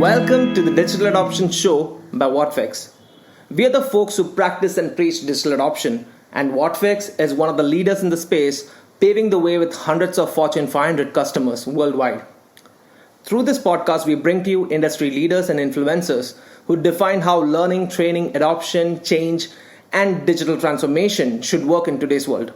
Welcome to the Digital Adoption Show by Whatfix. We are the folks who practice and preach digital adoption, and Whatfix is one of the leaders in the space, paving the way with hundreds of Fortune 500 customers worldwide. Through this podcast, we bring to you industry leaders and influencers who define how learning, training, adoption, change, and digital transformation should work in today's world.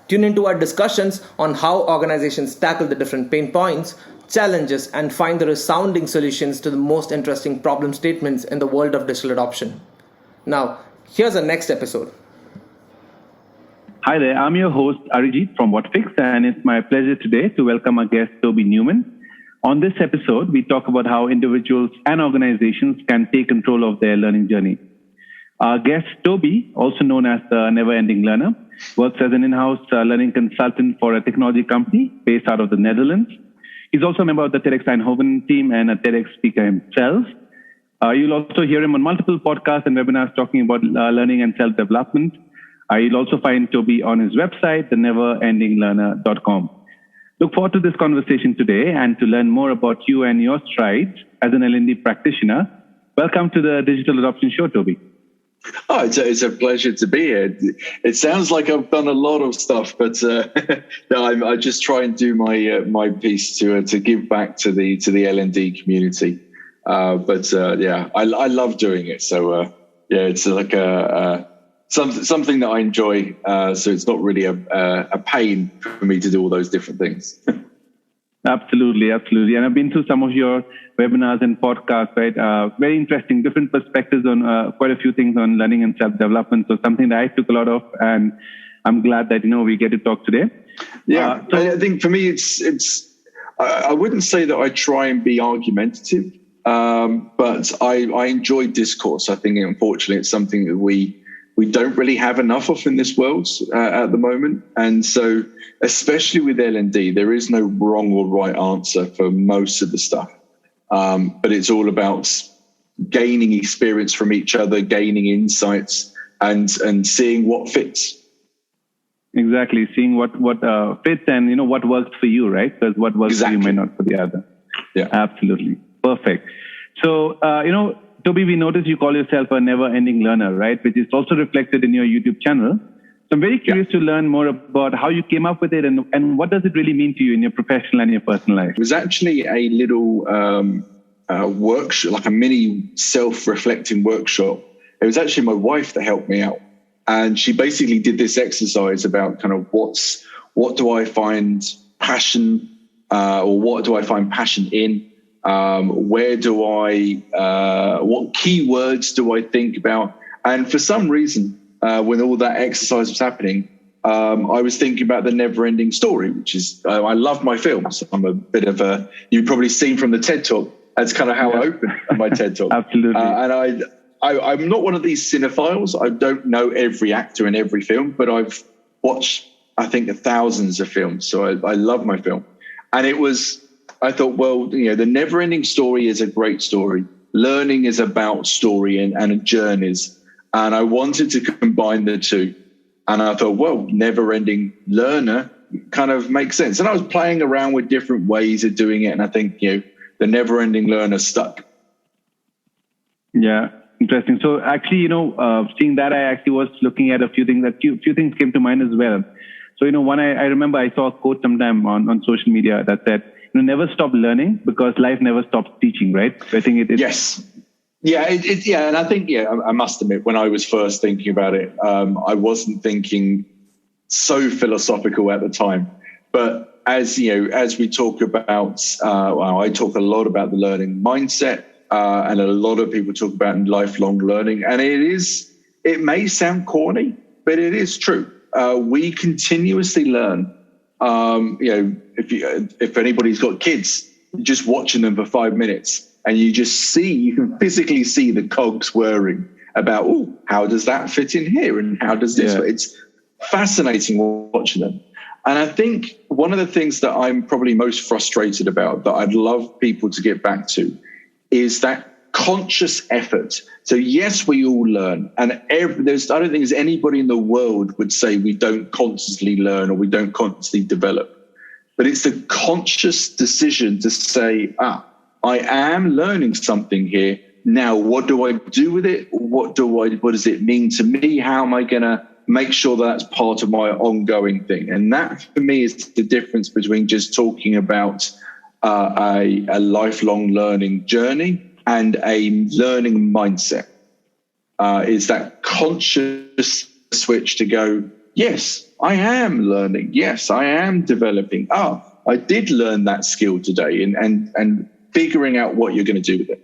Tune into our discussions on how organizations tackle the different pain points, challenges, and find the resounding solutions to the most interesting problem statements in the world of digital adoption. Now, here's our next episode. Hi there, I'm your host Arijit from Whatfix, and it's my pleasure today to welcome our guest Toby Newman. On this episode, we talk about how individuals and organizations can take control of their learning journey. Our guest Toby, also known as the Never-Ending Learner, works as an in-house learning consultant for a technology company based out of the Netherlands. He's also a member of the TEDx Eindhoven team and a TEDx speaker himself. You'll also hear him on multiple podcasts and webinars talking about learning and self-development. You'll also find Toby on his website, theneverendinglearner.com. Look forward to this conversation today and to learn more about you and your strides as an L&D practitioner. Welcome to the Digital Adoption Show, Toby. Oh, it's a pleasure to be here. It sounds like I've done a lot of stuff, but no, I just try and do my piece to give back to the L&D community. I love doing it. So it's like something that I enjoy. So it's not really a pain for me to do all those different things. Absolutely. And I've been through some of your webinars and podcasts, right? Very interesting, different perspectives on quite a few things on learning and self-development. So something that I took a lot of, and I'm glad that, we get to talk today. Yeah, I think for me, I wouldn't say that I try and be argumentative, but I enjoy discourse. I think, unfortunately, it's something that we don't really have enough of in this world at the moment. And so, especially with L&D, there is no wrong or right answer for most of the stuff. But it's all about gaining experience from each other, gaining insights, and seeing what fits. Exactly, seeing what fits and what works for you, right? Because what works for you may not for the other. Yeah, absolutely, perfect. So Toby, we noticed you call yourself a never-ending learner, right? Which is also reflected in your YouTube channel. So I'm very curious to learn more about how you came up with it and what does it really mean to you in your professional and your personal life? It was actually a little workshop, like a mini self-reflecting workshop. It was actually my wife that helped me out. And she basically did this exercise about kind of what do I find passion or what do I find passion in? Where do what keywords do I think about? And for some reason, when all that exercise was happening, I was thinking about the never-ending story, which is, I love my films. I'm a bit of you've probably seen from the TED Talk, that's kind of how I opened my TED Talk. Absolutely. And I'm not one of these cinephiles. I don't know every actor in every film, but I've watched, I think, thousands of films. So I love my film. And I thought, well, the never-ending story is a great story. Learning is about story and journeys. And I wanted to combine the two. And I thought, well, never-ending learner kind of makes sense. And I was playing around with different ways of doing it. And I think, the never-ending learner stuck. Yeah, interesting. So actually, seeing that, I actually was looking at a few things. Few things came to mind as well. So, one, I remember I saw a quote sometime on social media that said, never stop learning because life never stops teaching, right? I think it. Yes. Yeah, and I think, I must admit, when I was first thinking about it, I wasn't thinking so philosophical at the time. But as we talk about, I talk a lot about the learning mindset, and a lot of people talk about lifelong learning. And it may sound corny, but it is true. We continuously learn. If anybody's got kids, just watching them for 5 minutes, and you can physically see the cogs whirring about, how does that fit in here? And how does this fit? It's fascinating watching them. And I think one of the things that I'm probably most frustrated about, that I'd love people to get back to, is that conscious effort. So yes, we all learn. And I don't think there's anybody in the world would say we don't constantly learn or we don't constantly develop. But it's the conscious decision to say, I am learning something here. Now, what do I do with it? What does it mean to me? How am I going to make sure that's part of my ongoing thing? And that, for me, is the difference between just talking about a lifelong learning journey and a learning mindset. Is that conscious switch to go, yes, I am learning. Yes, I am developing. I did learn that skill today, and figuring out what you're going to do with it.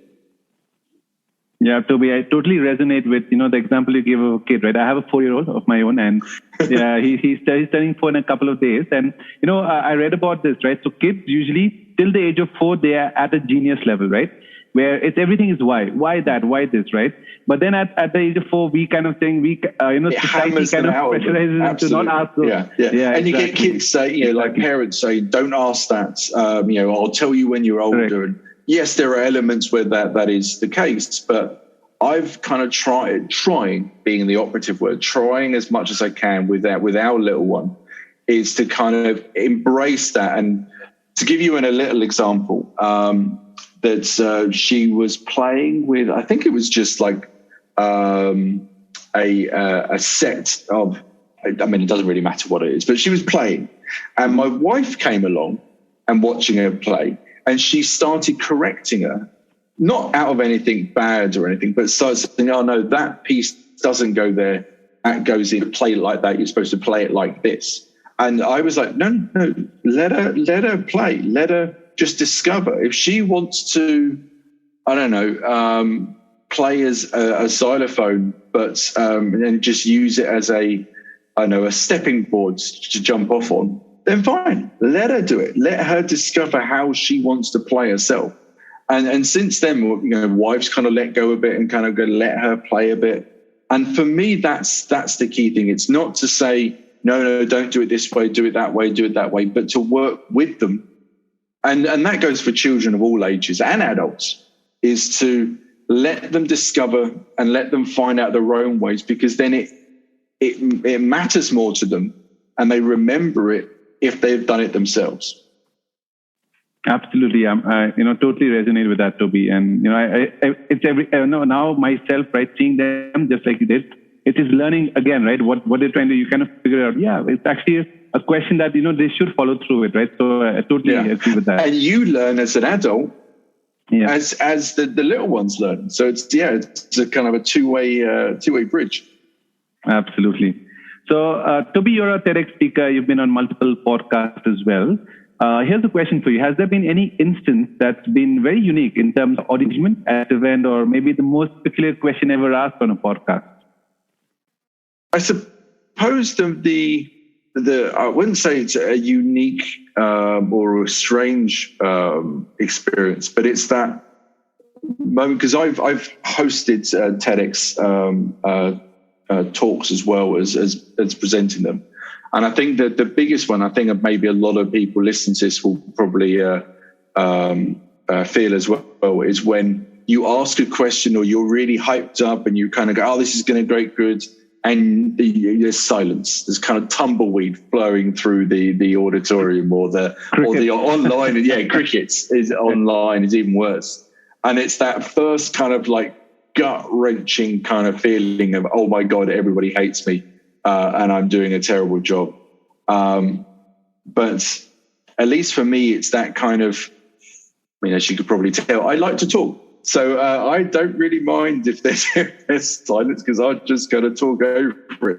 Yeah, Toby, I totally resonate with, the example you gave of a kid, right? I have a 4-year-old of my own, and yeah, he's turning 4 in a couple of days. And, I read about this, right? So kids usually, till the age of 4, they are at a genius level, right? Where everything is why that, why this, right? But then at the age of 4, we kind of think society kind of pressurizes them to not ask those. Yeah. And you get kids say, like parents say, don't ask that. I'll tell you when you're older. Correct. And yes, there are elements where that is the case, but I've kind of trying being the operative word, trying as much as I can with our little one, is to kind of embrace that. And to give you a little example, that she was playing with, I think it was just like a set of, it doesn't really matter what it is, but she was playing. And my wife came along and watching her play, and she started correcting her, not out of anything bad or anything, but started saying, oh, no, that piece doesn't go there. That goes in, play it like that. You're supposed to play it like this. And I was like, no, let her play. Let her just discover. If she wants to, I don't know, play as a xylophone, but and just use it as a stepping board to jump off on, then fine. Let her do it. Let her discover how she wants to play herself. And since then, wives kind of let go a bit and kind of go let her play a bit. And for me, that's the key thing. It's not to say, no, don't do it this way, do it that way, but to work with them. And that goes for children of all ages and adults, is to let them discover and let them find out their own ways, because then it matters more to them and they remember it if they've done it themselves. Absolutely. Totally resonate with that, Toby. And, now myself, right, seeing them just like you did, it is learning again, right? What they're trying to, you kind of figure out, it's actually a question that, they should follow through with, right? So I totally agree with that. And you learn as an adult, as the little ones learn. So it's a kind of a two-way bridge. Absolutely. So Toby, you're a TEDx speaker. You've been on multiple podcasts as well. Here's a question for you. Has there been any instance that's been very unique in terms of engagement at an event, or maybe the most peculiar question ever asked on a podcast? I suppose the I wouldn't say it's a unique or a strange experience, but it's that moment, because I've hosted TEDx talks as well as presenting them. And I think that the biggest one, I think maybe a lot of people listening to this will probably feel as well, is when you ask a question or you're really hyped up and you kind of go, oh, this is going to be good. And there's silence. There's kind of tumbleweed flowing through the auditorium or the online. Crickets is online is even worse. And it's that first kind of like gut wrenching kind of feeling of, oh my God, everybody hates me. And I'm doing a terrible job. But at least for me, it's that kind of, as you could probably tell, I like to talk. So I don't really mind if there's silence, because I'm just going to talk over it,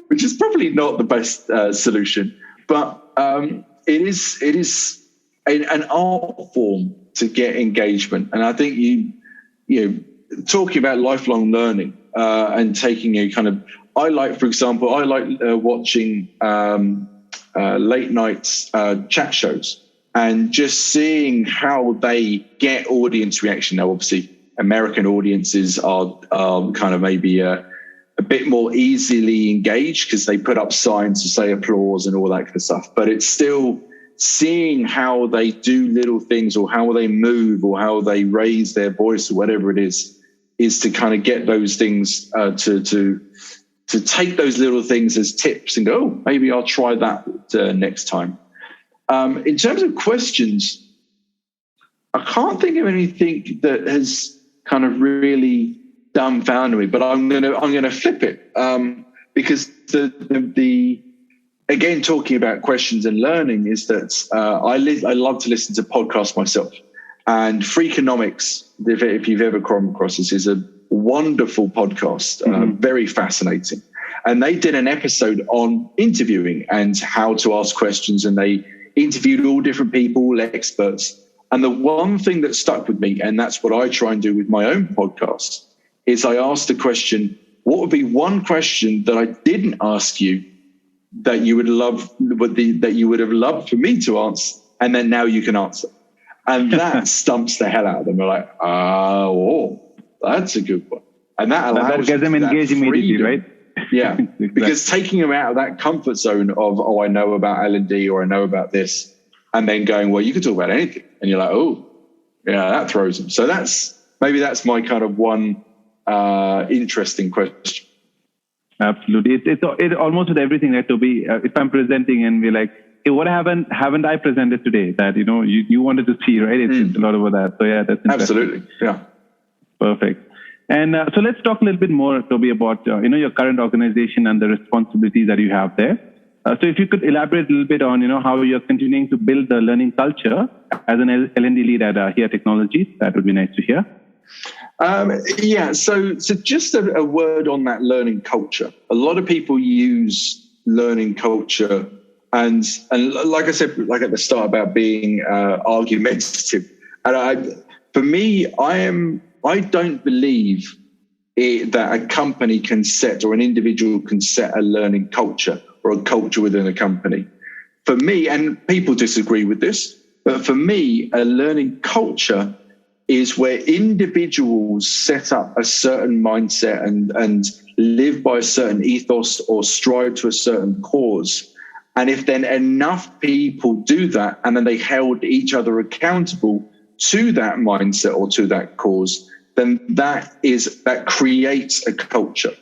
which is probably not the best solution. But it is an art form to get engagement. And I think you talking about lifelong learning and taking a kind of, I like watching late night chat shows and just seeing how they get audience reaction. Now, obviously, American audiences are kind of maybe a bit more easily engaged because they put up signs to say applause and all that kind of stuff. But it's still seeing how they do little things, or how they move, or how they raise their voice, or whatever it is to kind of get those things to take those little things as tips and go, oh, maybe I'll try that next time. In terms of questions, I can't think of anything that has kind of really dumbfounded me, but I'm gonna flip it because the again, talking about questions and learning is that I love to listen to podcasts myself, and Freakonomics, if you've ever come across this, is a wonderful podcast, very fascinating. And they did an episode on interviewing and how to ask questions, and they interviewed all different people, all experts. And the one thing that stuck with me, and that's what I try and do with my own podcast, is I asked the question, what would be one question that I didn't ask you that you would have loved for me to answer, and then now you can answer? And that stumps the hell out of them. They're like, oh, that's a good one. And that allows that gets them engaged immediately, right? Yeah, Exactly. Because taking them out of that comfort zone of, I know about L&D or I know about this, and then going, well, you can talk about anything. And you're like, oh, yeah, that throws them. So that's my kind of one interesting question. Absolutely. It's almost with everything, right, Toby? If I'm presenting and we're like, hey, what haven't I presented today that, you wanted to see, right? It's a lot about that. So yeah, that's interesting. Absolutely. Yeah. Perfect. And so let's talk a little bit more, Toby, about your current organization and the responsibilities that you have there. So if you could elaborate a little bit on how you're continuing to build the learning culture as an L&D lead at Here Technologies, that would be nice to hear. So just a word on that learning culture. A lot of people use learning culture, and like I said, like at the start, about being argumentative. And for me, I don't believe that a company can set, or an individual can set, a learning culture or a culture within a company. For me, and people disagree with this, but for me, a learning culture is where individuals set up a certain mindset and live by a certain ethos or strive to a certain cause. And if then enough people do that, and then they held each other accountable to that mindset or to that cause, then that creates a culture.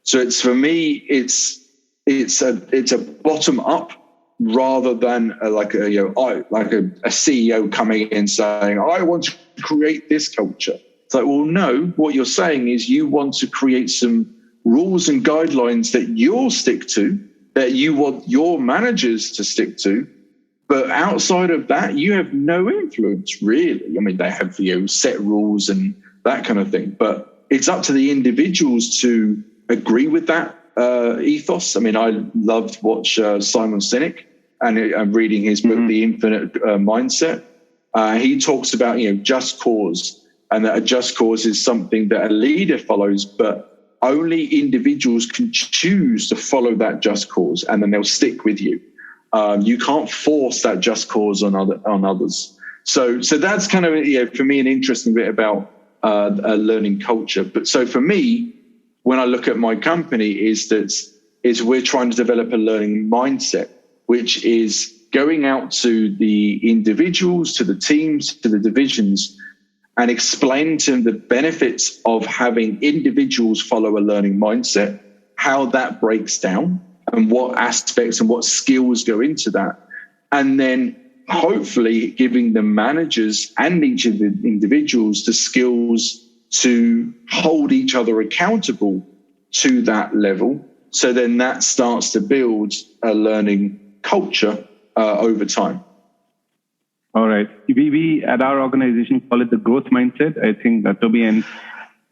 So for me, it's a bottom up rather than like a CEO coming in saying, I want to create this culture. It's like, well, no, what you're saying is you want to create some rules and guidelines that you'll stick to, that you want your managers to stick to. But outside of that, you have no influence, really. I mean, they have set rules and that kind of thing. But it's up to the individuals to agree with that ethos. I mean, I loved watch Simon Sinek, and I'm reading his book, The Infinite Mindset. He talks about, just cause, and that a just cause is something that a leader follows, but only individuals can choose to follow that just cause, and then they'll stick with you. You can't force that just cause on others. So that's kind of, for me, an interesting bit about a learning culture. But so for me, when I look at my company, is we're trying to develop a learning mindset, which is going out to the individuals, to the teams, to the divisions, and explain to them the benefits of having individuals follow a learning mindset, how that breaks down, and what aspects and what skills go into that. And then hopefully giving the managers and each of the individuals the skills to hold each other accountable to that level. So then that starts to build a learning culture over time. All right. We at our organization call it the growth mindset. I think that Toby and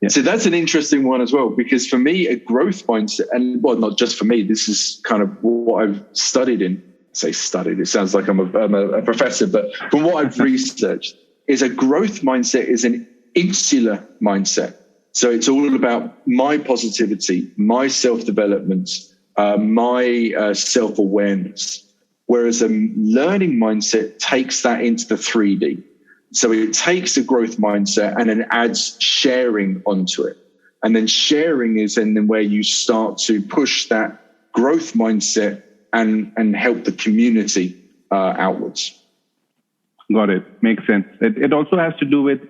So that's an interesting one as well, because for me, a growth mindset, and well, not just for me, this is kind of what I've studied in. Say studied, it sounds like I'm a professor, but from what I've researched, is a growth mindset is an insular mindset. So it's all about my positivity, my self-development, my self-awareness. Whereas a learning mindset takes that into the 3D. So it takes a growth mindset and then adds sharing onto it. And then sharing is then where you start to push that growth mindset and help the community outwards. Got it. Makes sense. It also has to do with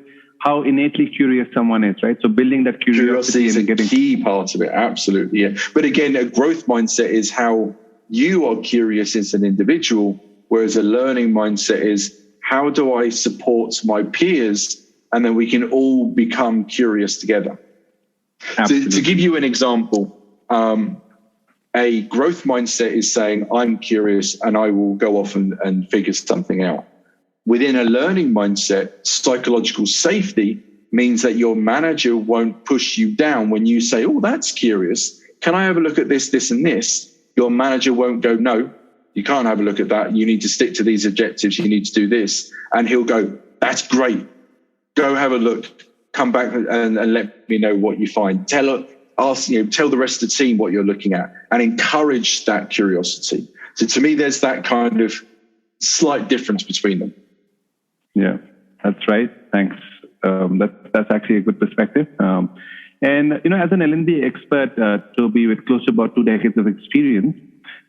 how innately curious someone is, right? So building that curiosity is a key part of it. Absolutely, yeah. But again, a growth mindset is how you are curious as an individual, whereas a learning mindset is how do I support my peers, and then we can all become curious together. To give you an example, a growth mindset is saying, I'm curious and I will go off and figure something out. Within a learning mindset, psychological safety means that your manager won't push you down when you say, oh, that's curious. Can I have a look at this, this, and this? Your manager won't go, no, you can't have a look at that. You need to stick to these objectives. You need to do this. And he'll go, that's great. Go have a look. Come back and let me know what you find. Tell the rest of the team what you're looking at and encourage that curiosity. So to me, there's that kind of slight difference between them. Yeah, that's right. Thanks. That's actually a good perspective. And, as an L&D expert, Toby, with close to about 2 decades of experience,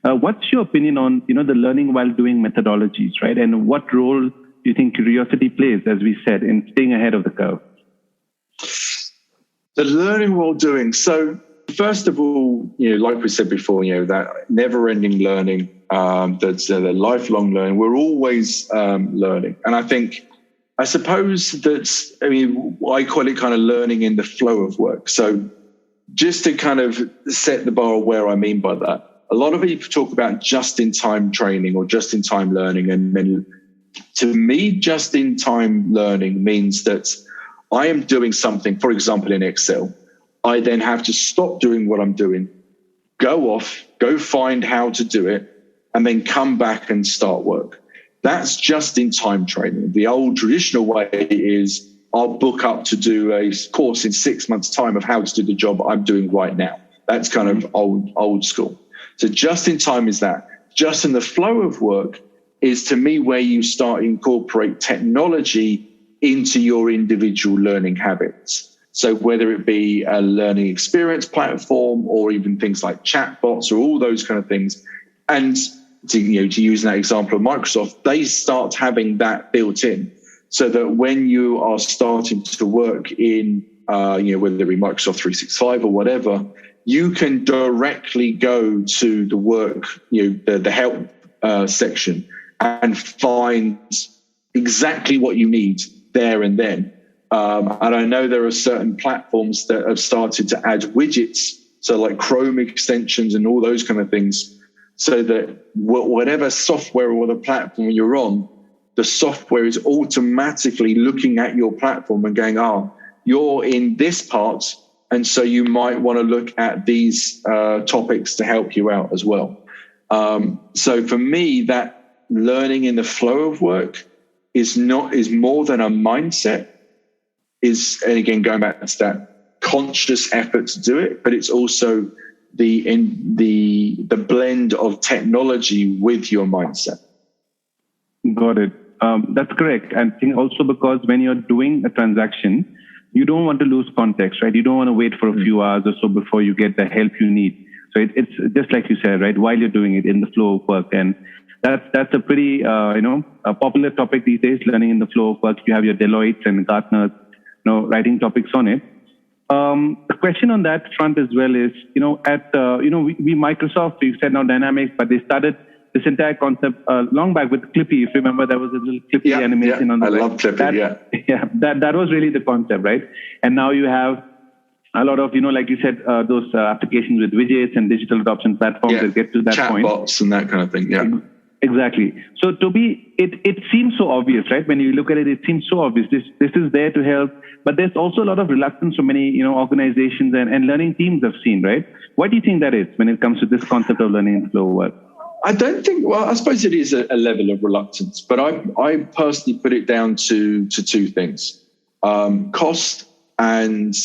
what's your opinion on, the learning while doing methodologies, right? And what role do you think curiosity plays, as we said, in staying ahead of the curve? The learning while doing. So first of all, like we said before, that never-ending learning, that's the lifelong learning. We're always learning. And I suppose I call it kind of learning in the flow of work. So just to kind of set the bar where I mean by that, a lot of people talk about just-in-time training or just-in-time learning. And then to me, just-in-time learning means that I am doing something, for example, in Excel. I then have to stop doing what I'm doing, go find how to do it, and then come back and start work. That's just-in-time training. The old traditional way is I'll book up to do a course in 6 months' time of how to do the job I'm doing right now. That's kind of old school. So just-in-time is that. Just in the flow of work is, to me, where you start to incorporate technology into your individual learning habits. So whether it be a learning experience platform or even things like chatbots or all those kind of things. And to use that example of Microsoft, they start having that built in so that when you are starting to work in, whether it be Microsoft 365 or whatever, you can directly go to the work, the help section and find exactly what you need there and then. And I know there are certain platforms that have started to add widgets, so like Chrome extensions and all those kind of things, so that whatever software or the platform you're on, the software is automatically looking at your platform and going, you're in this part, and so you might want to look at these topics to help you out as well. So for me, that learning in the flow of work is more than a mindset. And again, going back to that conscious effort to do it, but it's also the blend of technology with your mindset. Got it. That's correct. And I think also because when you're doing a transaction, you don't want to lose context, right? You don't want to wait for a few hours or so before you get the help you need. So it's just like you said, right? While you're doing it in the flow of work. And that's a pretty, a popular topic these days, learning in the flow of work. You have your Deloitte and Gartner, writing topics on it. The question on that front as well is, we Microsoft, we've said now Dynamics, but they started this entire concept long back with Clippy. If you remember, there was a little Clippy animation on the web. I love Clippy, that was really the concept, right? And now you have a lot of, like you said, those applications with widgets and digital adoption platforms that get to that point. Chatbots and that kind of thing, yeah. Exactly. So Toby, it seems so obvious, right? When you look at it, it seems so obvious. This is there to help, but there's also a lot of reluctance from many, organizations and learning teams I've seen, right? What do you think that is when it comes to this concept of learning in flow work? I don't think, I suppose it is a level of reluctance, but I personally put it down to two things, cost and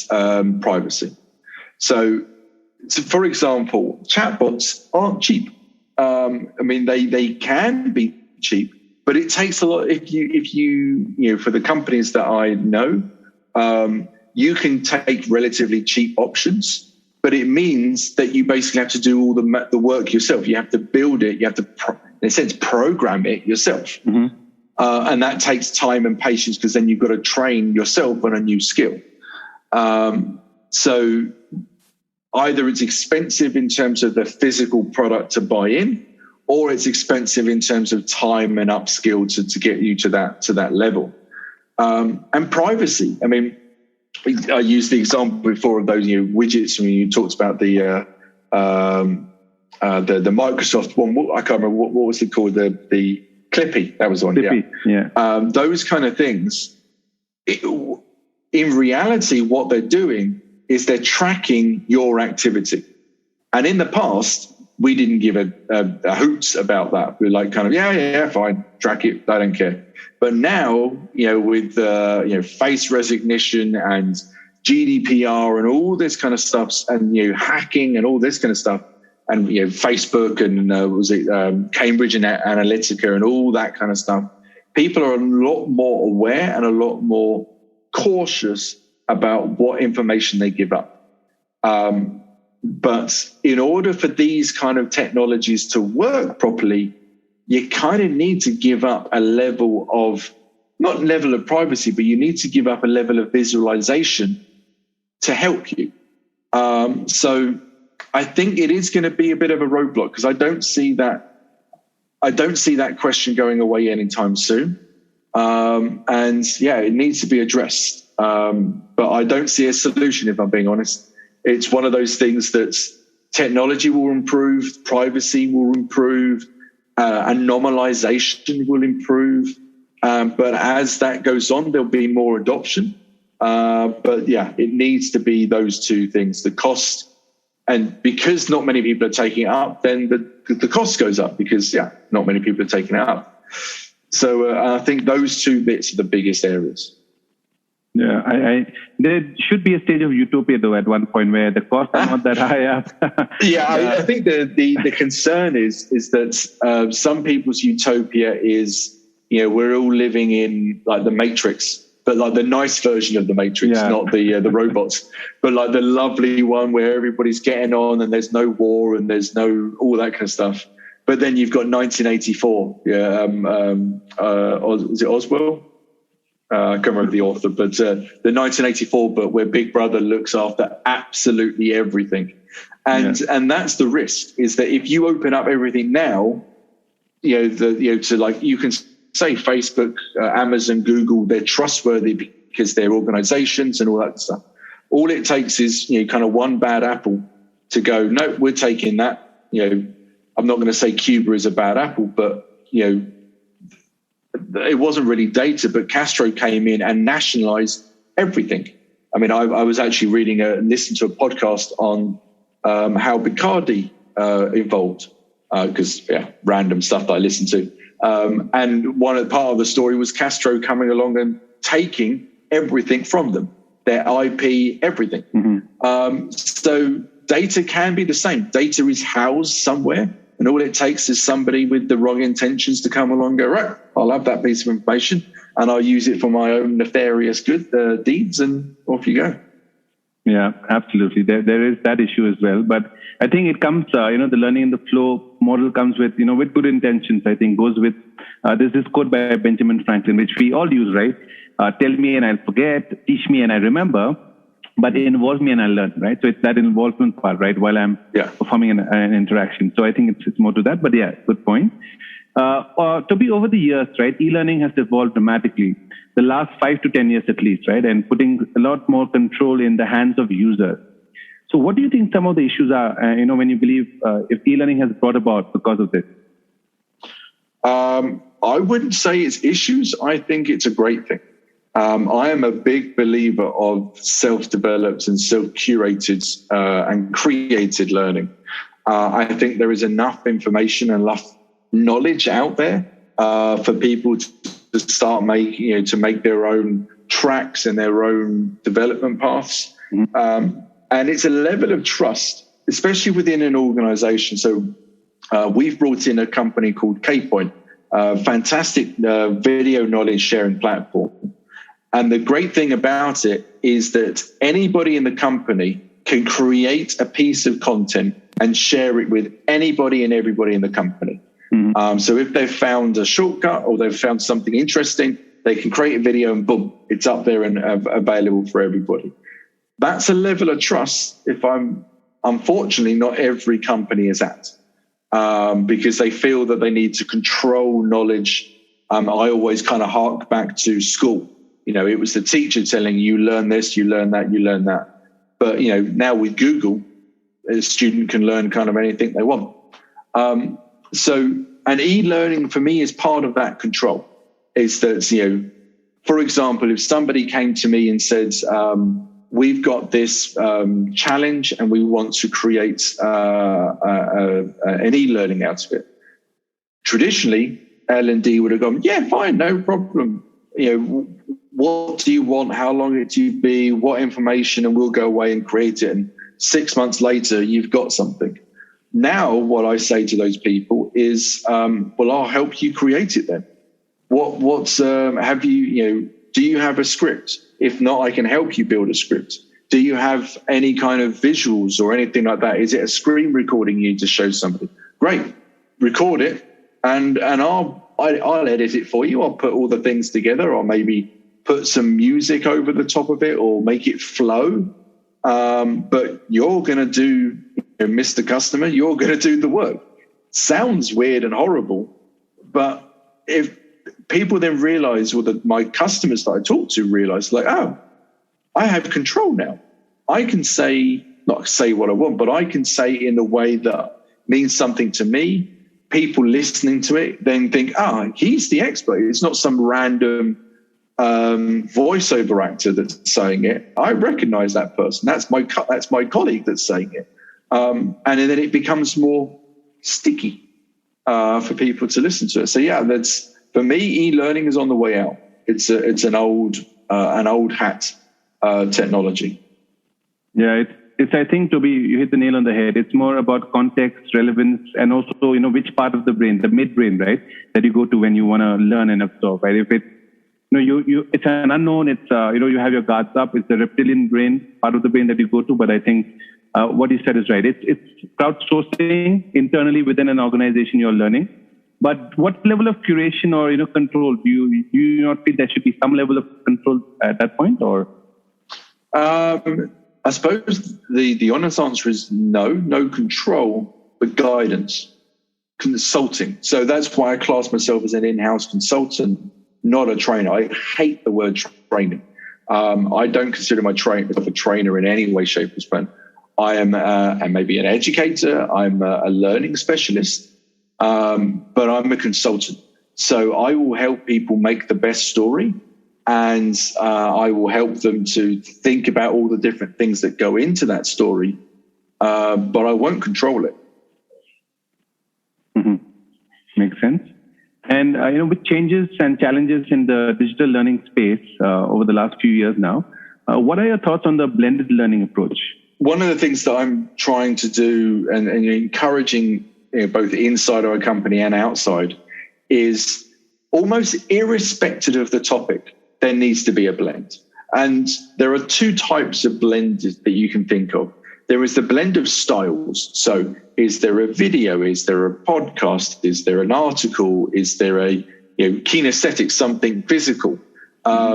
privacy. So for example, chatbots aren't cheap. They can be cheap, but it takes a lot. If you for the companies that I know, you can take relatively cheap options, but it means that you basically have to do all the work yourself. You have to build it. You have to, in a sense, program it yourself. Mm-hmm. And that takes time and patience because then you've got to train yourself on a new skill. So either it's expensive in terms of the physical product to buy in, or it's expensive in terms of time and upskill to get you to that level. And privacy. I mean, I used the example before of those widgets when you talked about the Microsoft one. I can't remember what was it called. The Clippy. That was the one. Clippy, yeah. Those kind of things. In reality, what they're doing is they're tracking your activity. And in the past, we didn't give a hoots about that. We were like, kind of, yeah, fine, track it. I don't care. But now, with face recognition and GDPR and all this kind of stuff, and hacking and all this kind of stuff, and Facebook and Cambridge Analytica and all that kind of stuff, people are a lot more aware and a lot more cautious about what information they give up. But in order for these kind of technologies to work properly, you kind of need to give up a level of, not level of privacy, but you need to give up a level of visualization to help you. So I think it is going to be a bit of a roadblock, because I don't see that question going away anytime soon. And yeah, it needs to be addressed. But I don't see a solution, if I'm being honest. It's one of those things that technology will improve, privacy will improve, and normalization will improve. But as that goes on, there'll be more adoption. But yeah, it needs to be those two things, the cost. And because not many people are taking it up, then the cost goes up, because not many people are taking it up. So I think those two bits are the biggest areas. Yeah, there should be a stage of utopia, though, at one point where the costs are not that high up. I think the concern is that some people's utopia is, we're all living in like the Matrix, but like the nice version of the Matrix, not the robots, but like the lovely one where everybody's getting on and there's no war and there's no all that kind of stuff. But then you've got 1984. Is it Oswald? I can't remember the author, but the 1984 book where Big Brother looks after absolutely everything. And that's the risk, is that if you open up everything now, to like, you can say Facebook, Amazon, Google, they're trustworthy because they're organizations and all that stuff. All it takes is, kind of one bad apple to go, no, we're taking that. I'm not going to say Cuba is a bad apple, but, it wasn't really data, but Castro came in and nationalized everything. I mean, I was actually listening to a podcast on how Bacardi evolved, because random stuff that I listened to. And part of the story was Castro coming along and taking everything from them, their IP, everything. Mm-hmm. So data can be the same. Data is housed somewhere. And all it takes is somebody with the wrong intentions to come along and go, right, I'll have that piece of information and I'll use it for my own nefarious good deeds, and off you go. Yeah, absolutely. There is that issue as well. But I think it comes, the learning in the flow model comes with, with good intentions. I think goes with, there's this quote by Benjamin Franklin, which we all use, right? Tell me and I'll forget, teach me and I remember, but involve me and I learn, right? So it's that involvement part, right? While I'm performing an interaction. So I think it's more to that, but good point. To be over the years, right? E-learning has evolved dramatically, the last 5 to 10 years at least, right? And putting a lot more control in the hands of users. So what do you think some of the issues are, when you believe if e-learning has brought about because of this? I wouldn't say it's issues. I think it's a great thing. I am a big believer of self-developed and self-curated and created learning. I think there is enough information and enough knowledge out there for people to start making, to make their own tracks and their own development paths. Mm-hmm. And it's a level of trust, especially within an organization. So we've brought in a company called Kpoint, fantastic video knowledge sharing platform. And the great thing about it is that anybody in the company can create a piece of content and share it with anybody and everybody in the company. Mm-hmm. So if they've found a shortcut or they've found something interesting, they can create a video and boom, it's up there and available for everybody. That's a level of trust, unfortunately, not every company is at. because they feel that they need to control knowledge. I always kind of hark back to school. It was the teacher telling you learn this, you learn that, you learn that. But, now with Google, a student can learn kind of anything they want. And e-learning for me is part of that control. Is that, for example, if somebody came to me and said, we've got this challenge and we want to create an e-learning out of it. Traditionally, L&D would have gone, yeah, fine, no problem. What do you want? How long it do you be? What information? And we'll go away and create it. And 6 months later, you've got something. Now, what I say to those people is, well, I'll help you create it then. Have you, do you have a script? If not, I can help you build a script. Do you have any kind of visuals or anything like that? Is it a screen recording you need to show somebody? Great, record it, and I'll edit it for you. I'll put all the things together, or maybe put some music over the top of it, or make it flow. But you're going to do, Mr. Customer, you're going to do the work. Sounds weird and horrible, but if people then realize, or that my customers that I talk to realize, like, oh, I have control now. I can not say what I want, but I can say in a way that means something to me. People listening to it then think, he's the expert. It's not some random voiceover actor that's saying it. I recognize that person. That's my colleague that's saying it. And then it becomes more sticky for people to listen to it. So yeah, for me, e-learning is on the way out. It's an old hat technology. Yeah, it's. I think, Toby, you hit the nail on the head. It's more about context, relevance, and also which part of the brain, the midbrain, right, that you go to when you want to learn and absorb. Right, if it's it's an unknown. It's you have your guards up. It's the reptilian brain part of the brain that you go to. But I think what you said is right. It's crowdsourcing internally within an organization you're learning. But what level of curation or control do you not feel there should be some level of control at that point, or? I suppose the honest answer is no control, but guidance, consulting. So that's why I class myself as an in-house consultant, not a trainer. I hate the word training. I don't consider myself a trainer in any way, shape, or form. I am maybe an educator. I'm a learning specialist. But I'm a consultant. So I will help people make the best story, and I will help them to think about all the different things that go into that story, but I won't control it. Mm-hmm. Makes sense. And, with changes and challenges in the digital learning space over the last few years now, what are your thoughts on the blended learning approach? One of the things that I'm trying to do and encouraging both inside our company and outside is almost irrespective of the topic, there needs to be a blend. And there are two types of blends that you can think of. There is the blend of styles. So is there a video? Is there a podcast? Is there an article? Is there a kinesthetic, something physical?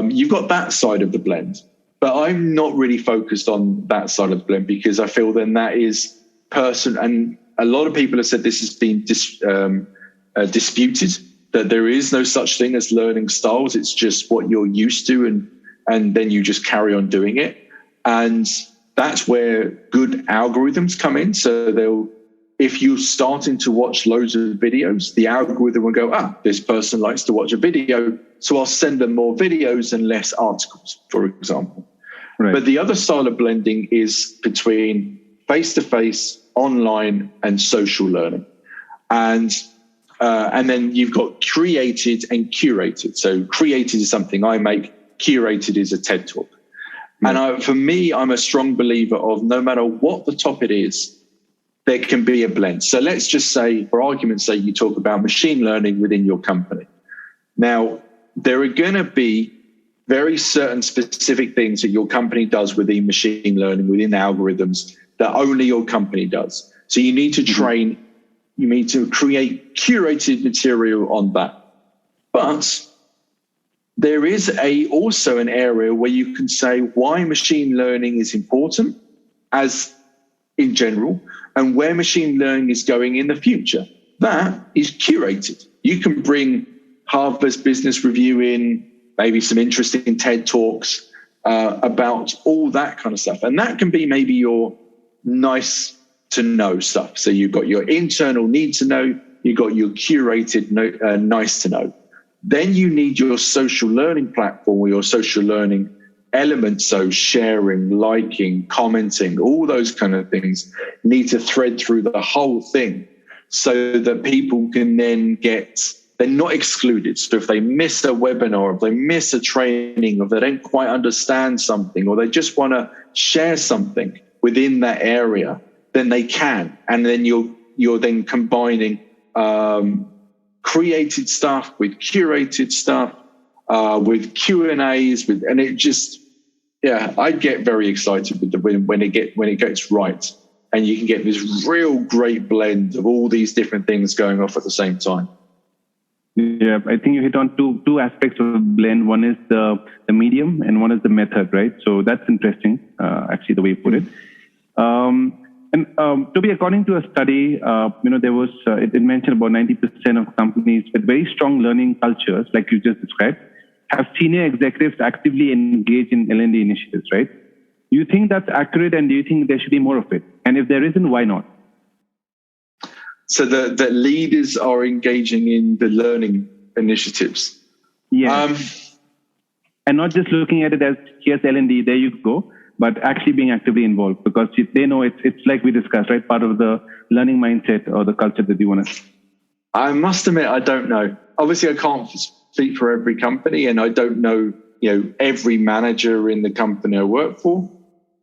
You've got that side of the blend. But I'm not really focused on that side of the blend, because I feel then that is and a lot of people have said this has been disputed, that there is no such thing as learning styles. It's just what you're used to, and then you just carry on doing it. And that's where good algorithms come in. So if you're starting to watch loads of videos, the algorithm will go, this person likes to watch a video, so I'll send them more videos and less articles, for example. Right. But the other style of blending is between face-to-face, online, and social learning. And then you've got created and curated. So created is something I make, curated is a TED Talk. And for me, I'm a strong believer of no matter what the topic is, there can be a blend. So let's just say, for argument's sake, you talk about machine learning within your company. Now, there are going to be very certain specific things that your company does within machine learning, within algorithms, that only your company does. So you need to train, you need to create curated material on that. But there is also an area where you can say why machine learning is important as in general, and where machine learning is going in the future. That is curated. You can bring Harvard's Business Review in, maybe some interesting TED Talks about all that kind of stuff. And that can be maybe your nice to know stuff. So you've got your internal need to know, you've got your curated nice to know. Then you need your social learning platform or your social learning elements. So sharing, liking, commenting, all those kind of things need to thread through the whole thing so that people can then they're not excluded. So if they miss a webinar, if they miss a training, or if they don't quite understand something, or they just want to share something within that area, then they can. And then you're then combining created stuff with curated stuff, with Q&As, and it just, I get very excited with when it gets right, and you can get this real great blend of all these different things going off at the same time. Yeah, I think you hit on two aspects of the blend. One is the medium, and one is the method, right? So that's interesting, actually, the way you put it. Toby, according to a study, there was it mentioned about 90% of companies with very strong learning cultures, like you just described, have senior executives actively engage in L&D initiatives, right? Do you think that's accurate, and do you think there should be more of it? And if there isn't, why not? So that leaders are engaging in the learning initiatives. Yeah. And not just looking at it as, here's L&D, there you go, but actually being actively involved, because they know it's like we discussed, right? Part of the learning mindset or the culture that you want to. I must admit, I don't know. Obviously, I can't speak for every company, and I don't know, every manager in the company I work for.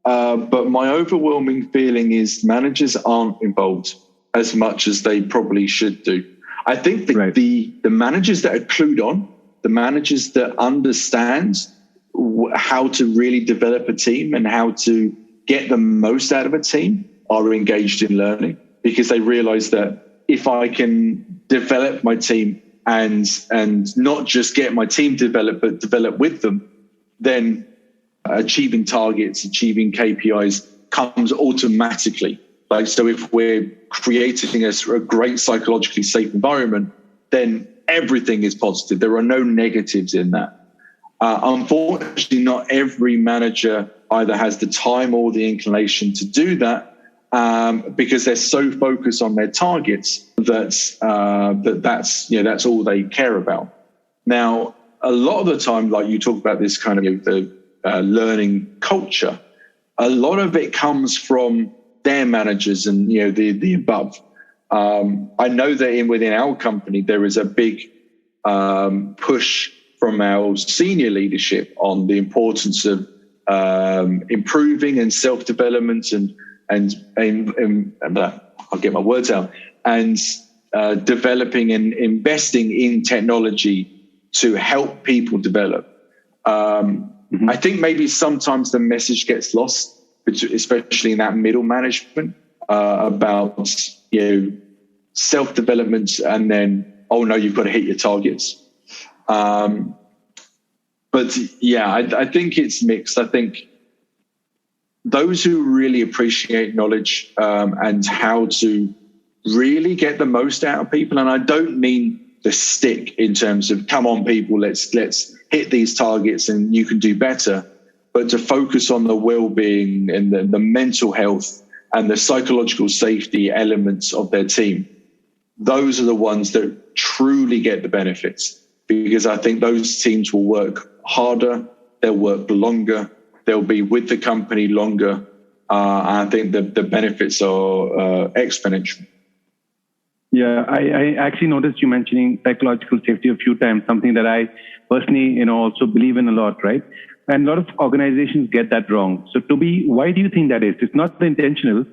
But my overwhelming feeling is managers aren't involved as much as they probably should do. I think the managers that are clued on, the managers that understand how to really develop a team and how to get the most out of a team are engaged in learning, because they realize that if I can develop my team and not just get my team developed, but develop with them, then achieving targets, achieving KPIs comes automatically. So if we're creating a great psychologically safe environment, then everything is positive. There are no negatives in that. Unfortunately, not every manager either has the time or the inclination to do that, because they're so focused on their targets that's all they care about. Now, a lot of the time, like you talk about this kind of the learning culture, a lot of it comes from their managers and the above. I know that within our company there is a big push from our senior leadership on the importance of improving and self-development and I'll get my words out, and developing and investing in technology to help people develop. I think maybe sometimes the message gets lost, especially in that middle management, about self-development, and then, oh no, you've got to hit your targets. But I think it's mixed. I think those who really appreciate knowledge and how to really get the most out of people, and I don't mean the stick in terms of, come on people, let's hit these targets and you can do better, but to focus on the well-being and the mental health and the psychological safety elements of their team. Those are the ones that truly get the benefits, because I think those teams will work harder, they'll work longer, they'll be with the company longer. I think the benefits are exponential. Yeah, I actually noticed you mentioning psychological safety a few times, something that I personally, also believe in a lot, right? And a lot of organizations get that wrong. So Toby, why do you think that is? It's not intentional,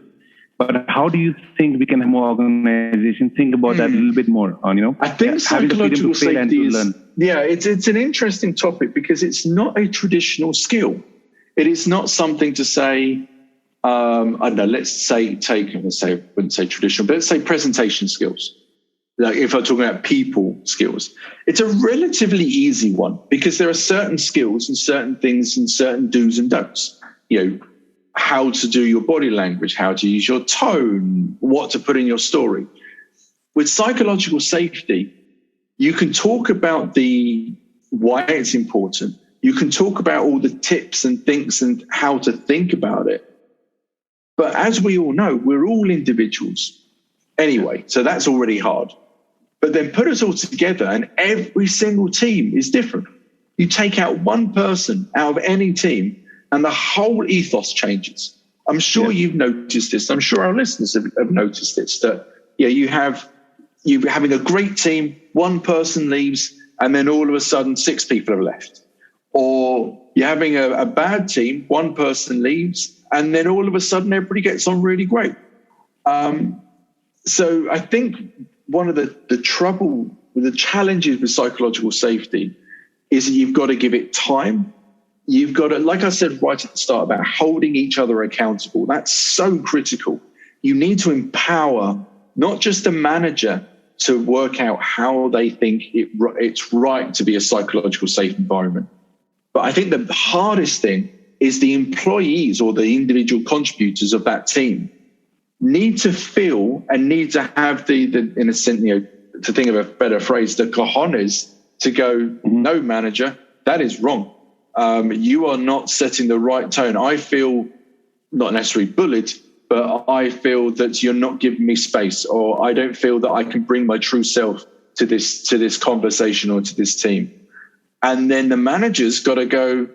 but how do you think we can have more organizations think about that a little bit more? I think psychological safety is, it's an interesting topic, because it's not a traditional skill. It is not something to say, I don't know, I wouldn't say traditional, but let's say presentation skills. Like if I'm talking about people skills, it's a relatively easy one, because there are certain skills and certain things and certain do's and don'ts. how to do your body language, how to use your tone, what to put in your story. With psychological safety, you can talk about why it's important. You can talk about all the tips and things and how to think about it. But as we all know, we're all individuals anyway, so that's already hard. But then put us all together and every single team is different. You take out one person out of any team and the whole ethos changes. I'm sure you've noticed this. I'm sure our listeners have noticed this, that you're having a great team, one person leaves, and then all of a sudden 6 people have left. Or you're having a bad team, one person leaves, and then all of a sudden everybody gets on really great. So I think one of the challenges with psychological safety is that you've got to give it time. You've got to, like I said right at the start, about holding each other accountable. That's so critical. You need to empower not just the manager to work out how they think it's right to be a psychological safe environment. But I think the hardest thing is the employees or the individual contributors of that team need to feel and need to have the in a sense, to think of a better phrase, the cojones to go, no, manager, that is wrong. You are not setting the right tone. I feel not necessarily bullied, but I feel that you're not giving me space, or I don't feel that I can bring my true self to this conversation or to this team. And then the manager's got to go,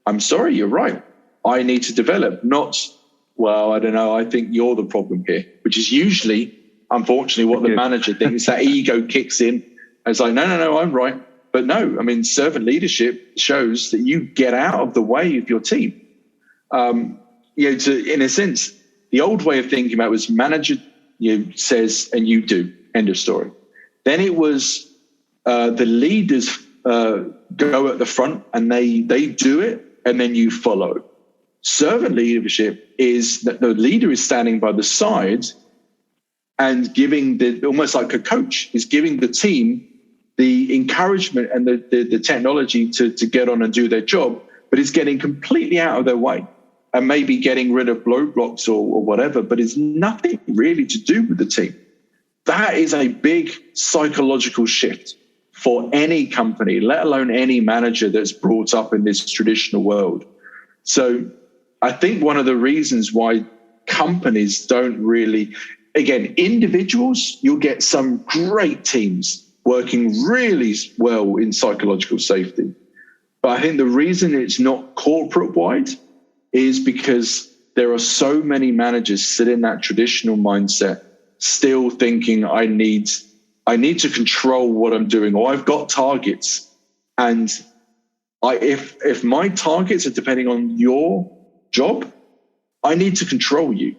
I'm sorry, you're right. I need to develop, not, well, I don't know, I think you're the problem here, which is usually, unfortunately, what the manager thinks. That ego kicks in. And it's like, no, I'm right. But no, I mean, servant leadership shows that you get out of the way of your team. In a sense, the old way of thinking about it was manager says and you do, end of story. Then it was the leaders go at the front and they do it and then you follow. Servant leadership is that the leader is standing by the side and giving almost like a coach, is giving the team the encouragement and the technology to get on and do their job, but it's getting completely out of their way and maybe getting rid of roadblocks or whatever, but it's nothing really to do with the team. That is a big psychological shift for any company, let alone any manager that's brought up in this traditional world. So I think one of the reasons why companies don't really, again, individuals, you'll get some great teams working really well in psychological safety. But I think the reason it's not corporate-wide is because there are so many managers sit in that traditional mindset, still thinking I need to control what I'm doing, or I've got targets. And if my targets are depending on your job, I need to control you.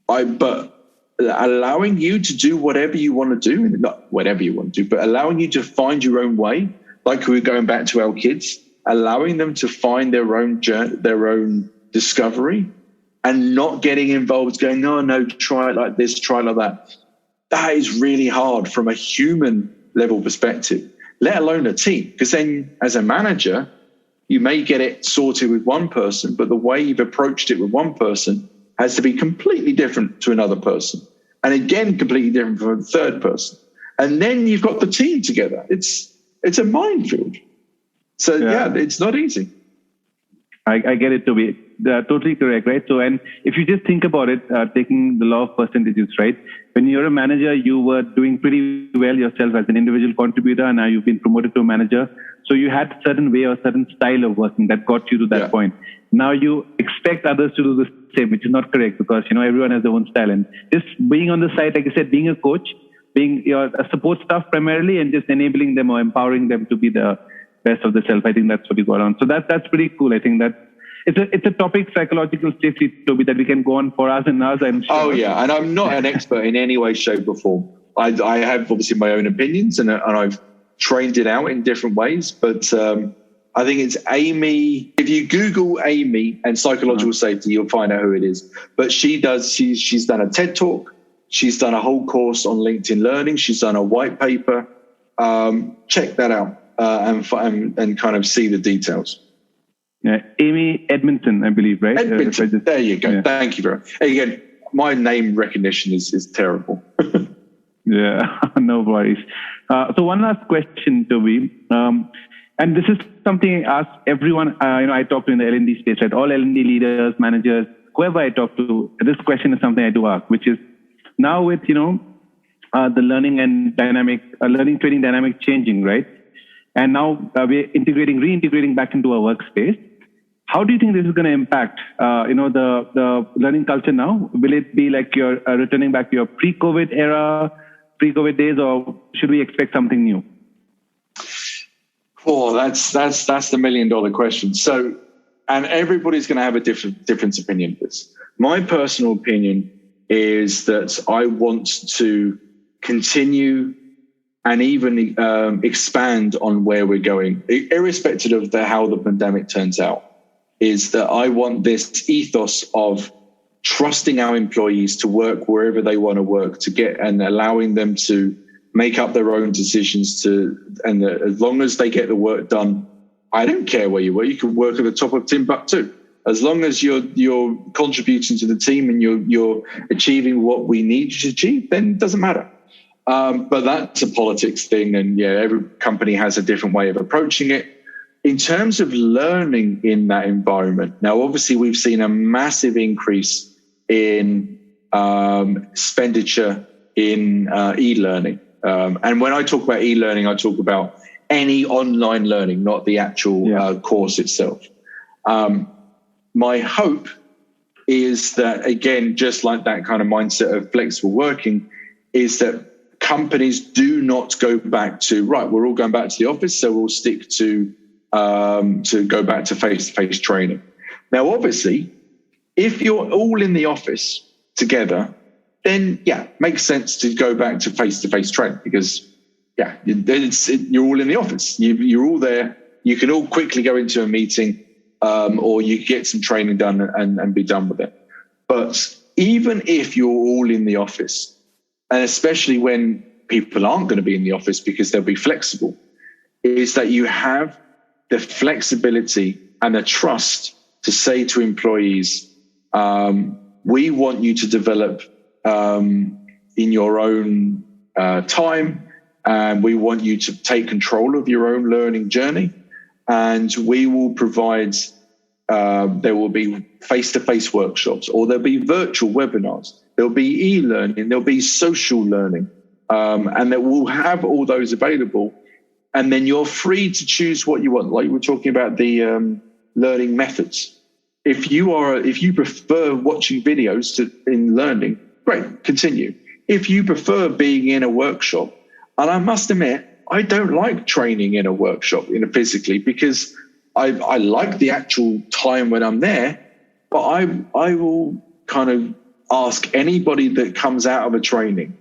But allowing you to do whatever you want to do, not whatever you want to do, but allowing you to find your own way, like we're going back to our kids, allowing them to find their own journey, their own discovery, and not getting involved, going, no, try it like this, try it like that. That is really hard from a human level perspective, let alone a team. Because then as a manager, you may get it sorted with one person, but the way you've approached it with one person has to be completely different to another person. And again, completely different from a third person. And then you've got the team together. It's a minefield. So yeah, it's not easy. I get it, Toby. Totally correct, right? So, and if you just think about it, taking the law of percentages, right? When you're a manager, you were doing pretty well yourself as an individual contributor, and now you've been promoted to a manager. So you had a certain way or certain style of working that got you to that point. Now you expect others to do the same, which is not correct, because, everyone has their own style. And just being on the side, like I said, being a coach, being a support staff primarily, and just enabling them or empowering them to be the best of themselves. I think that's what you got on. So that's pretty cool. I think that it's a topic, psychological safety, Toby, that we can go on for hours and hours, I'm sure. Oh yeah, and I'm not an expert in any way, shape, or form. I have obviously my own opinions, and I've trained it out in different ways. But I think it's Amy. If you Google Amy and psychological safety, you'll find out who it is. But she's done a TED Talk. She's done a whole course on LinkedIn Learning. She's done a white paper. Check that out and kind of see the details. Amy Edmondson, I believe, right? Edmondson. There you go. Yeah. Thank you very much. Again, my name recognition is terrible. Yeah, no worries. So one last question, Toby. And this is something I ask everyone, I talk to in the L&D space, right? All L&D leaders, managers, whoever I talk to, this question is something I do ask, which is now with, the learning and learning training dynamic changing, right? And now we're reintegrating back into our workspace. How do you think this is going to impact, the learning culture now? Will it be like you're returning back to your pre-COVID era, pre-COVID days, or should we expect something new? Oh, that's the $1 million question. So, and everybody's going to have a different opinion of this. My personal opinion is that I want to continue and even expand on where we're going, irrespective of how the pandemic turns out, is that I want this ethos of trusting our employees to work wherever they want to work, and allowing them to make up their own decisions and as long as they get the work done, I don't care where you work. You can work at the top of Timbuktu. As long as you're contributing to the team and you're achieving what we need you to achieve, then it doesn't matter. But that's a politics thing, and every company has a different way of approaching it. In terms of learning in that environment, now obviously we've seen a massive increase in expenditure in e-learning. And when I talk about e-learning, I talk about any online learning, not the actual course itself. My hope is that, again, just like that kind of mindset of flexible working, is that companies do not go back to, right, we're all going back to the office, so we'll stick to go back to face-to-face training. Now, obviously, if you're all in the office together, then, makes sense to go back to face-to-face training because, you're all in the office. You're all there. You can all quickly go into a meeting or you get some training done and be done with it. But even if you're all in the office, and especially when people aren't going to be in the office because they'll be flexible, is that you have the flexibility and the trust to say to employees, we want you to develop in your own time, and we want you to take control of your own learning journey, and we will provide, there will be face-to-face workshops, or there'll be virtual webinars, there'll be e-learning, there'll be social learning, and that we'll have all those available. And then you're free to choose what you want. Like we're talking about the learning methods. If you prefer watching videos in learning, great, continue. If you prefer being in a workshop, and I must admit, I don't like training in a workshop, physically, because I like the actual time when I'm there, but I will kind of ask anybody that comes out of a training,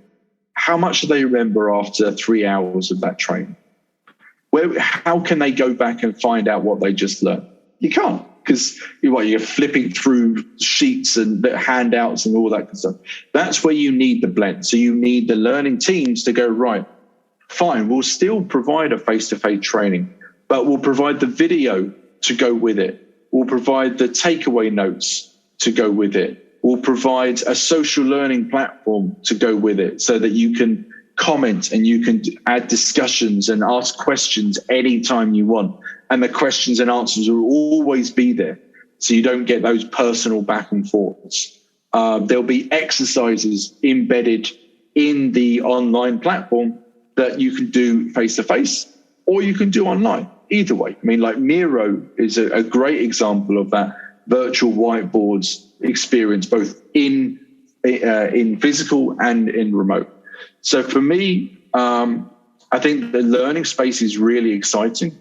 how much do they remember after 3 hours of that training? How can they go back and find out what they just learned? You can't, because you're flipping through sheets and handouts and all that kind of stuff. That's where you need the blend. So you need the learning teams to go, right, fine, we'll still provide a face-to-face training, but we'll provide the video to go with it. We'll provide the takeaway notes to go with it. We'll provide a social learning platform to go with it so that you can comment and you can add discussions and ask questions anytime you want. And the questions and answers will always be there, so you don't get those personal back and forths. There'll be exercises embedded in the online platform that you can do face-to-face or you can do online. Either way. I mean, like Miro is a great example of that virtual whiteboards experience, both in physical and in remote. So for me, I think the learning space is really exciting.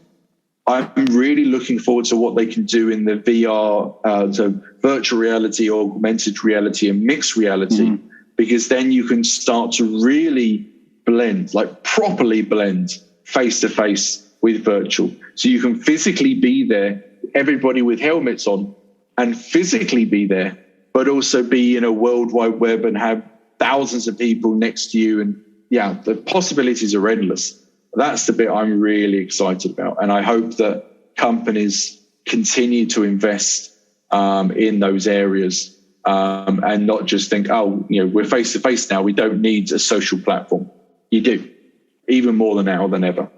I'm really looking forward to what they can do in the VR, so virtual reality, augmented reality, and mixed reality, because then you can start to really blend, like properly blend face-to-face with virtual. So you can physically be there, everybody with helmets on, and physically be there, but also be in a World Wide Web and have thousands of people next to you. And the possibilities are endless. That's the bit I'm really excited about. And I hope that companies continue to invest in those areas and not just think, we're face to face now. We don't need a social platform. You do, even more than now than ever.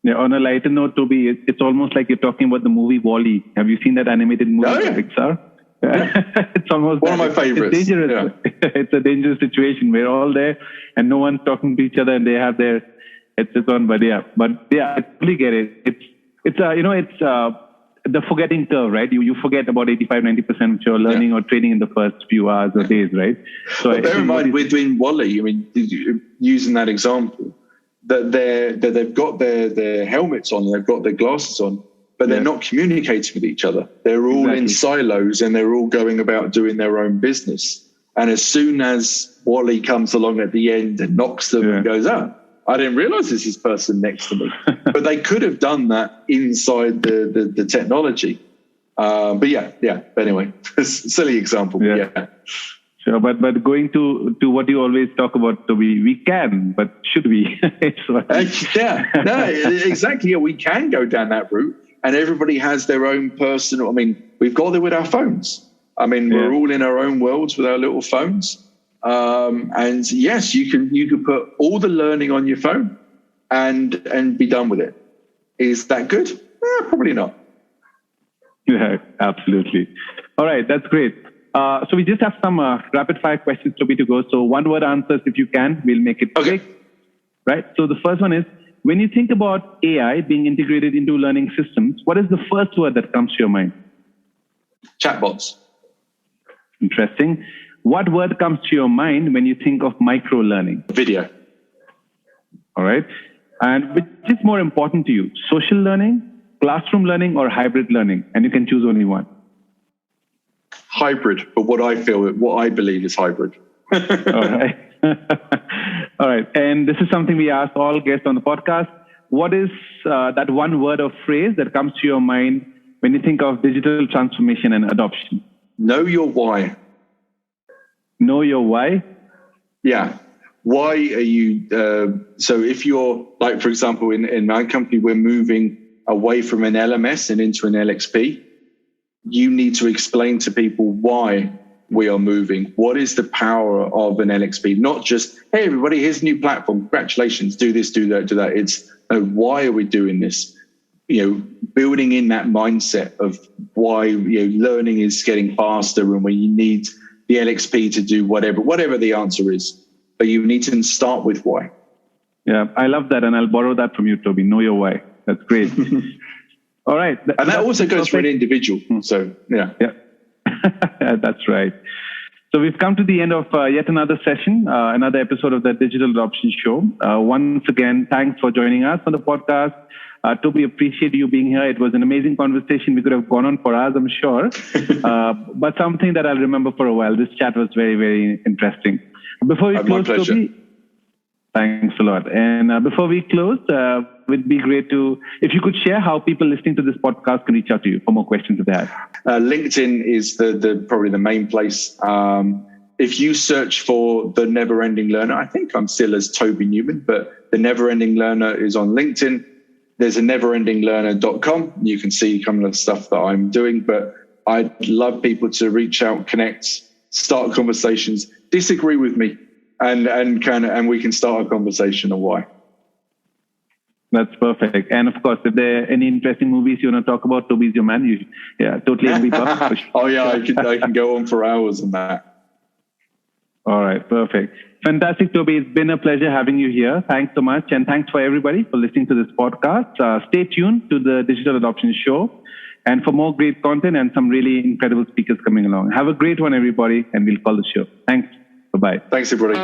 Yeah, on a lighter note, Toby, it's almost like you're talking about the movie WALL-E. Have you seen that animated movie by Pixar? It's almost one of my favorites. It's dangerous. Yeah. It's a dangerous situation. We're all there and no one's talking to each other and they have their headsets on. But I totally get it. It's the forgetting curve, right? You forget about 85-90% of your learning or training in the first few hours or days, right? So but bear in mind, within WALL-E, I mean, using that example, that they've got their helmets on, they've got their glasses on, but they're not communicating with each other. They're all in silos and they're all going about doing their own business. And as soon as WALL-E comes along at the end and knocks them and goes, I didn't realize there's this person next to me. But they could have done that inside the technology. But anyway, silly example. Yeah. Sure, but going to what you always talk about, Toby, we can, but should we? Exactly. Yeah, we can go down that route. And everybody has their own personal, we've got it with our phones. We're all in our own worlds with our little phones. And yes, you can put all the learning on your phone and be done with it. Is that good? Probably not. Yeah, absolutely. All right, that's great. So we just have some rapid fire questions, Toby, to go. So one word answers if you can. We'll make it quick. Right. So the first one is, when you think about AI being integrated into learning systems, what is the first word that comes to your mind? Chatbots. Interesting. What word comes to your mind when you think of micro-learning? Video. All right. And which is more important to you, social learning, classroom learning, or hybrid learning? And you can choose only one. Hybrid, but what I believe is hybrid. All right. All right. And this is something we ask all guests on the podcast. What is that one word or phrase that comes to your mind when you think of digital transformation and adoption? Know your why. Know your why? Yeah. Why are you, so if you're, like, for example, in my company, we're moving away from an LMS and into an LXP. You need to explain to people why we are moving. What is the power of an LXP? Not just, hey, everybody, here's a new platform. Congratulations, do this, do that, do that. It's why are we doing this? Building in that mindset of why learning is getting faster and when you need the LXP to do whatever the answer is. But you need to start with why. Yeah, I love that. And I'll borrow that from you, Toby. Know your why. That's great. All right. And that also goes for an individual. So, yeah. That's right. So we've come to the end of yet another session, another episode of the Digital Adoption Show. Once again, thanks for joining us on the podcast. Toby, appreciate you being here. It was an amazing conversation. We could have gone on for hours, I'm sure. But something that I'll remember for a while. This chat was very, very interesting. Before we close, Toby, thanks a lot. And before we close, it would be great if you could share how people listening to this podcast can reach out to you for more questions if they have. LinkedIn is probably the main place. If you search for The Never Ending Learner, I think I'm still as Toby Newman, but The Never Ending Learner is on LinkedIn. There's a neverendinglearner.com. You can see kind of the stuff that I'm doing, but I'd love people to reach out, connect, start conversations, disagree with me, and we can start a conversation on why. That's perfect. And of course, if there are any interesting movies you want to talk about, Toby's your man. Totally agree. Oh yeah, I can go on for hours on that. All right, perfect. Fantastic, Toby. It's been a pleasure having you here. Thanks so much. And thanks for everybody for listening to this podcast. Stay tuned to the Digital Adoption Show and for more great content and some really incredible speakers coming along. Have a great one, everybody, and we'll call the show. Thanks. Bye-bye. Thanks, everybody.